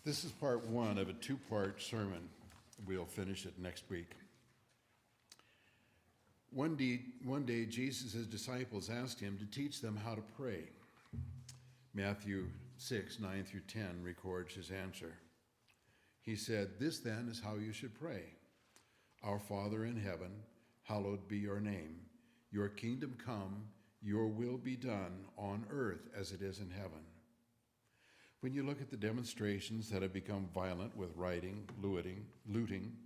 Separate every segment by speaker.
Speaker 1: This is part one of a two-part sermon. We'll finish it next week. One day, Jesus' disciples asked him to teach them how to pray. Matthew 6, 9 through 10 records his answer. He said, "This then is how you should pray. Our Father in heaven, hallowed be your name. Your kingdom come, your will be done on earth as it is in heaven." When you look at the demonstrations that have become violent with rioting, looting,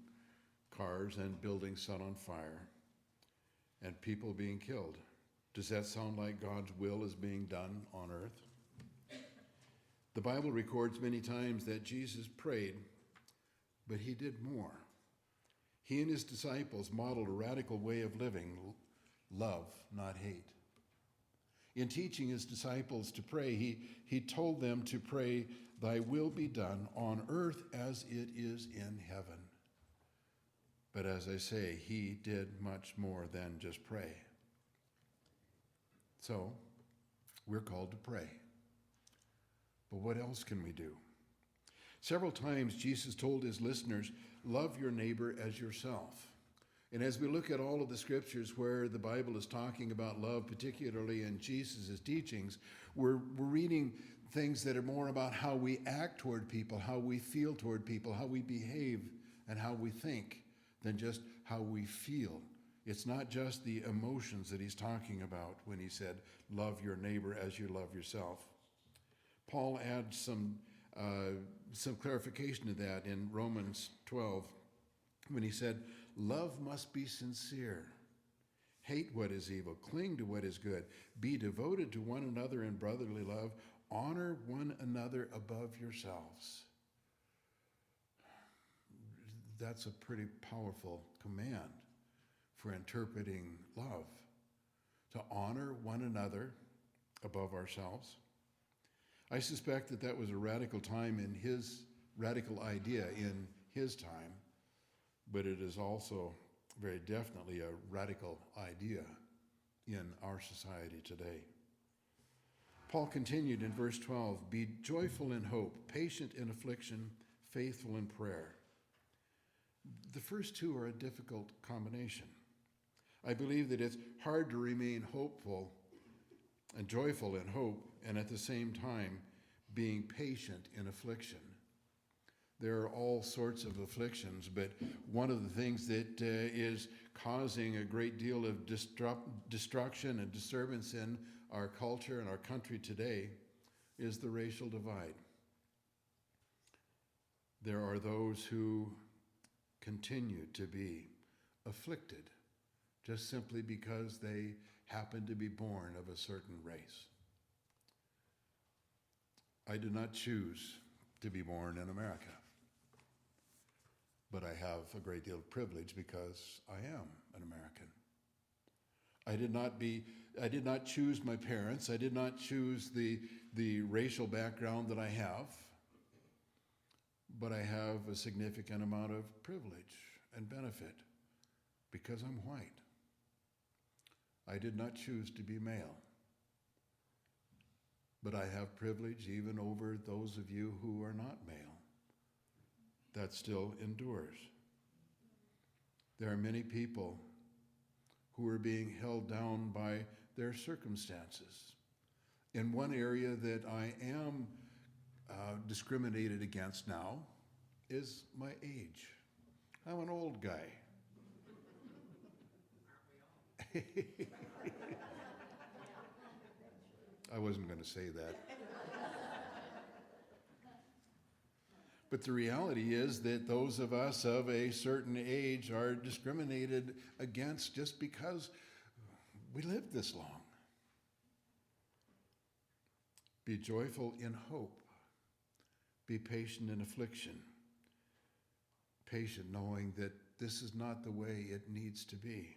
Speaker 1: cars and buildings set on fire, and people being killed, does that sound like God's will is being done on earth? The Bible records many times that Jesus prayed, but he did more. He and his disciples modeled a radical way of living, love, not hate. In teaching his disciples to pray, he told them to pray, "Thy will be done on earth as it is in heaven." But as I say, he did much more than just pray. So, we're called to pray. But what else can we do? Several times Jesus told his listeners, "Love your neighbor as yourself." And as we look at all of the scriptures where the Bible is talking about love, particularly in Jesus' teachings, we're reading things that are more about how we act toward people, how we feel toward people, how we behave and how we think, than just how we feel. It's not just the emotions that he's talking about when he said, "Love your neighbor as you love yourself." Paul adds some clarification to that in Romans 12 when he said, "Love must be sincere. Hate what is evil. Cling to what is good. Be devoted to one another in brotherly love. Honor one another above yourselves." That's a pretty powerful command for interpreting love, to honor one another above ourselves. I suspect that was a radical idea in his time, but it is also very definitely a radical idea in our society today. Paul continued in verse 12, "Be joyful in hope, patient in affliction, faithful in prayer." The first two are a difficult combination. I believe that it's hard to remain hopeful and joyful in hope and at the same time being patient in affliction. There are all sorts of afflictions, but one of the things that is causing a great deal of destruction and disturbance in our culture and our country today is the racial divide. There are those who continue to be afflicted just simply because they happen to be born of a certain race. I did not choose to be born in America, but I have a great deal of privilege because I am an American. I did not choose my parents. I did not choose the racial background that I have, but I have a significant amount of privilege and benefit because I'm white. I did not choose to be male, but I have privilege even over those of you who are not male. That still endures. There are many people who are being held down by their circumstances. In one area that I am discriminated against now is my age. I'm an old guy. I wasn't going to say that. But the reality is that those of us of a certain age are discriminated against just because we lived this long. Be joyful in hope. Be patient in affliction. Patient knowing that this is not the way it needs to be.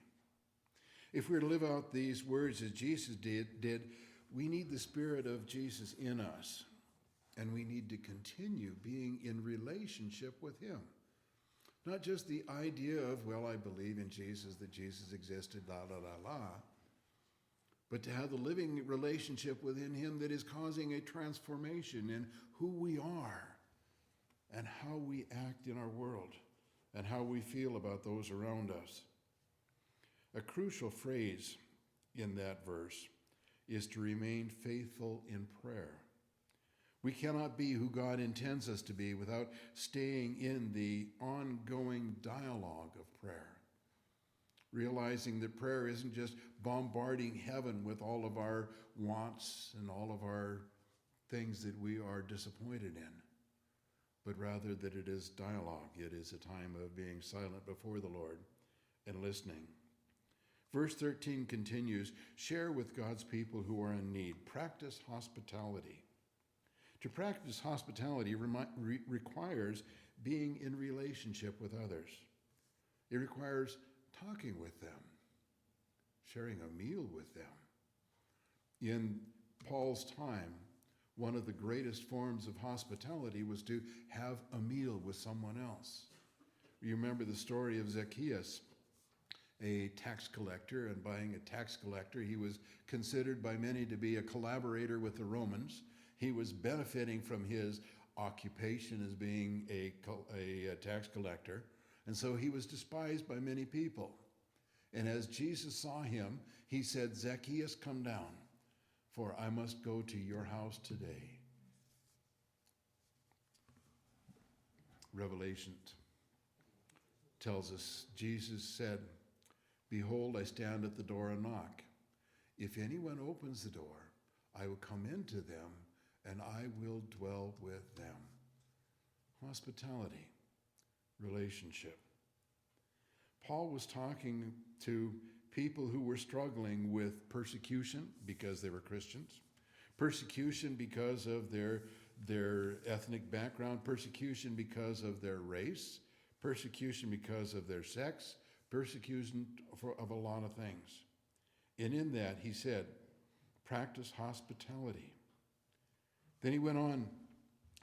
Speaker 1: If we're to live out these words as Jesus did, we need the Spirit of Jesus in us. And we need to continue being in relationship with him. Not just the idea of, well, I believe in Jesus, that Jesus existed, la, la, la, la. But to have the living relationship within him that is causing a transformation in who we are and how we act in our world and how we feel about those around us. A crucial phrase in that verse is to remain faithful in prayer. We cannot be who God intends us to be without staying in the ongoing dialogue of prayer. Realizing that prayer isn't just bombarding heaven with all of our wants and all of our things that we are disappointed in, but rather that it is dialogue. It is a time of being silent before the Lord and listening. Verse 13 continues, share with God's people who are in need. Practice hospitality. To practice hospitality requires being in relationship with others. It requires talking with them, sharing a meal with them. In Paul's time, one of the greatest forms of hospitality was to have a meal with someone else. You remember the story of Zacchaeus, a tax collector, and being a tax collector, he was considered by many to be a collaborator with the Romans. He was benefiting from his occupation as being a tax collector, and so he was despised by many people. And as Jesus saw him, he said, Zacchaeus, come down, for I must go to your house today. Revelation tells us, Jesus said, behold, I stand at the door and knock. If anyone opens the door, I will come into them and I will dwell with them. Hospitality, relationship. Paul was talking to people who were struggling with persecution because they were Christians, persecution because of their ethnic background, persecution because of their race, persecution because of their sex, persecution of a lot of things. And in that, he said, practice hospitality. Then he went on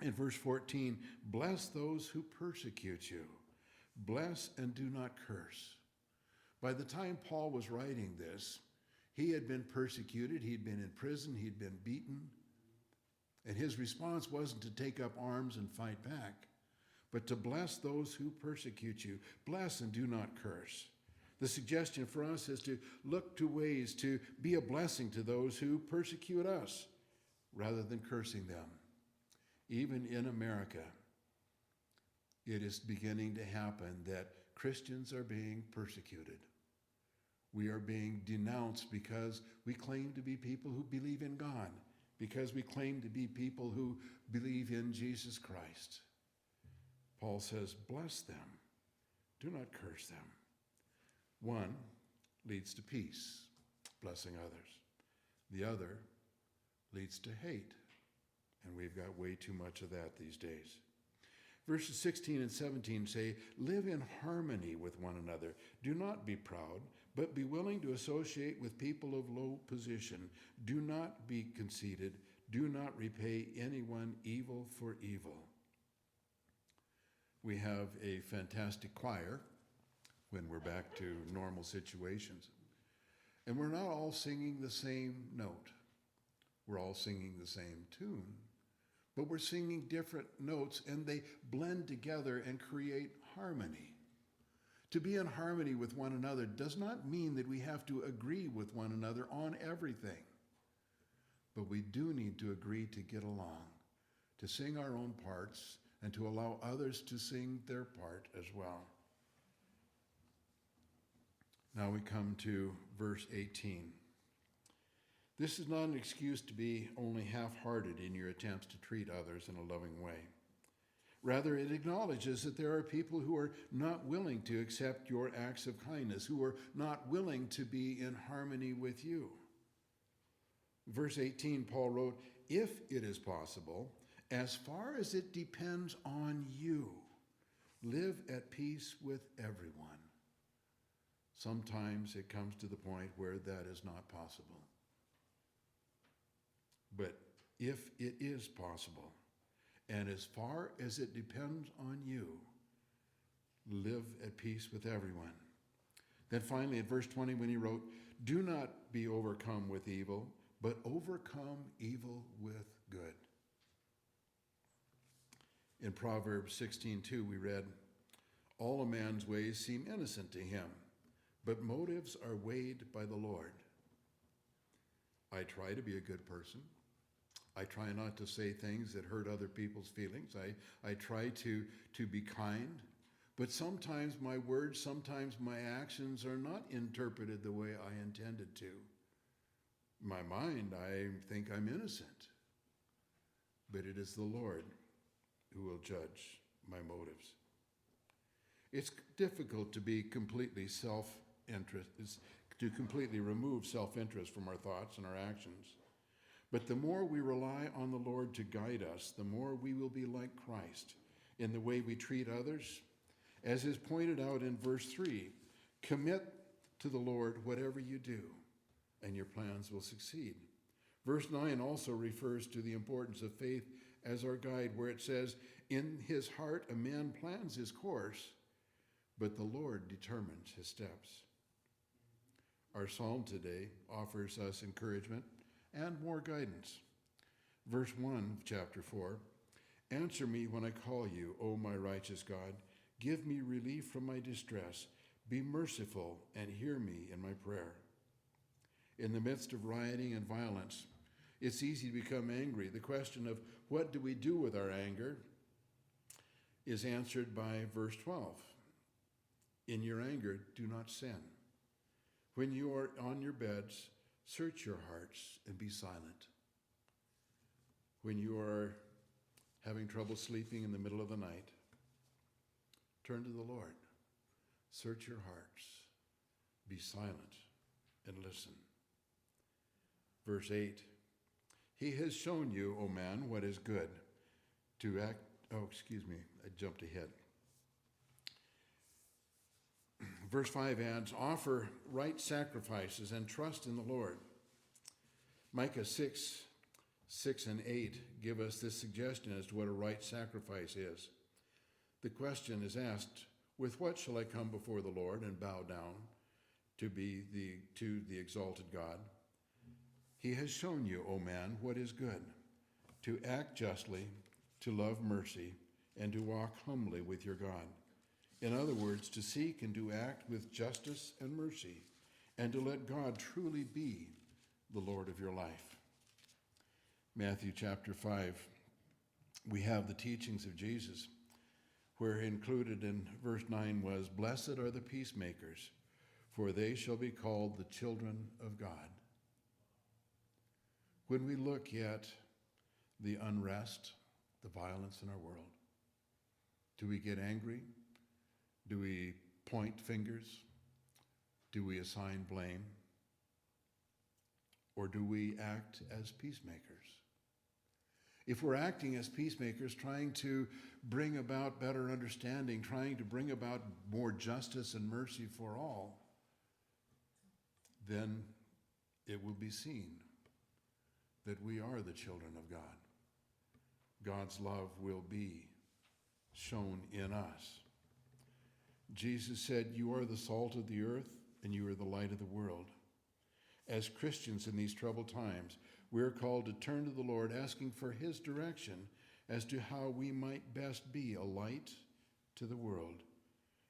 Speaker 1: in verse 14, bless those who persecute you. Bless and do not curse. By the time Paul was writing this, he had been persecuted, he'd been in prison, he'd been beaten. And his response wasn't to take up arms and fight back, but to bless those who persecute you. Bless and do not curse. The suggestion for us is to look to ways to be a blessing to those who persecute us, rather than cursing them. Even in America, it is beginning to happen that Christians are being persecuted. We are being denounced because we claim to be people who believe in God, because we claim to be people who believe in Jesus Christ. Paul says, bless them. Do not curse them. One leads to peace, blessing others. The other leads to hate, and we've got way too much of that these days. Verses 16 and 17 say, live in harmony with one another. Do not be proud, but be willing to associate with people of low position. Do not be conceited. Do not repay anyone evil for evil. We have a fantastic choir when we're back to normal situations. And we're not all singing the same note. We're all singing the same tune, but we're singing different notes and they blend together and create harmony. To be in harmony with one another does not mean that we have to agree with one another on everything, but we do need to agree to get along, to sing our own parts, and to allow others to sing their part as well. Now we come to verse 18. This is not an excuse to be only half-hearted in your attempts to treat others in a loving way. Rather, it acknowledges that there are people who are not willing to accept your acts of kindness, who are not willing to be in harmony with you. Verse 18, Paul wrote, if it is possible, as far as it depends on you, live at peace with everyone. Sometimes it comes to the point where that is not possible. But if it is possible, and as far as it depends on you, live at peace with everyone. Then finally, at verse 20, when he wrote, do not be overcome with evil, but overcome evil with good. In In Proverbs 16:2, we read, "All a man's ways seem innocent to him, but motives are weighed by the Lord." I try to be a good person. I try not to say things that hurt other people's feelings. I try to be kind. But sometimes my words, sometimes my actions are not interpreted the way I intended to. In my mind, I think I'm innocent. But it is the Lord who will judge my motives. It's difficult to be completely to completely remove self-interest from our thoughts and our actions. But the more we rely on the Lord to guide us, the more we will be like Christ in the way we treat others. As is pointed out in verse 3, commit to the Lord whatever you do, and your plans will succeed. Verse 9 also refers to the importance of faith as our guide, where it says, "In his heart a man plans his course, but the Lord determines his steps." Our psalm today offers us encouragement and more guidance. Verse 1 of chapter 4, "Answer me when I call you, O my righteous God. Give me relief from my distress. Be merciful and hear me in my prayer." In the midst of rioting and violence, it's easy to become angry. The question of what do we do with our anger is answered by verse 12. "In your anger, do not sin. When you are on your beds, search your hearts and be silent." When you are having trouble sleeping in the middle of the night, turn to the Lord. Search your hearts. Be silent and listen. Verse 8, "He has shown you, O man, what is good to act." I jumped ahead. Verse 5 adds, "Offer right sacrifices and trust in the Lord." Micah 6 and 8 give us this suggestion as to what a right sacrifice is. The question is asked, with what shall I come before the Lord and bow down to the exalted God? He has shown you, O man, what is good, to act justly, to love mercy, and to walk humbly with your God. In other words, to seek and to act with justice and mercy, and to let God truly be the Lord of your life. Matthew chapter 5, we have the teachings of Jesus, where included in verse 9 was, "Blessed are the peacemakers, for they shall be called the children of God." When we look at the unrest, the violence in our world, do we get angry? Do we point fingers? Do we assign blame? Or do we act as peacemakers? If we're acting as peacemakers, trying to bring about better understanding, trying to bring about more justice and mercy for all, then it will be seen that we are the children of God. God's love will be shown in us. Jesus said, "You are the salt of the earth, and you are the light of the world." As Christians in these troubled times, we are called to turn to the Lord, asking for his direction as to how we might best be a light to the world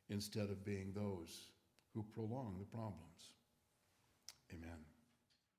Speaker 1: instead of being those who prolong the problems. Amen.